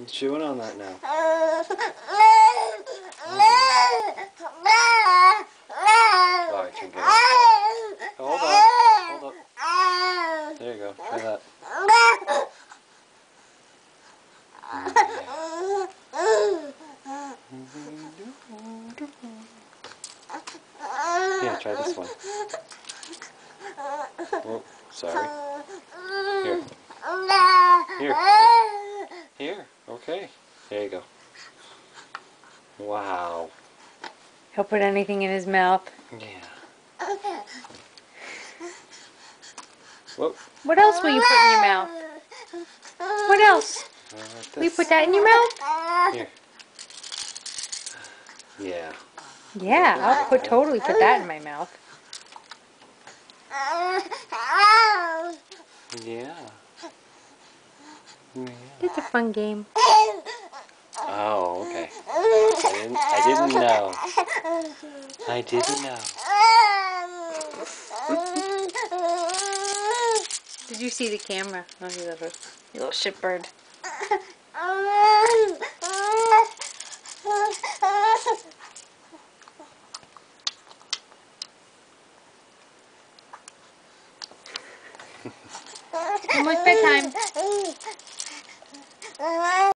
He's chewing on that now. Oh, I can get it. Hold on. Hold on. There you go. Try that. Yeah, try this one. Oh, sorry. Here. Here. Here. Okay. There you go. Wow. He'll put anything in his mouth. Yeah. Whoa. What else will you put in your mouth? What else? Like Will you this. put that in your mouth? Here. Yeah. Yeah, I'll totally put that in my mouth. Yeah. Yeah. It's a fun game. Oh, okay. I didn't know. I didn't know. Did you see the camera? Oh, you little shitbird. Almost bedtime.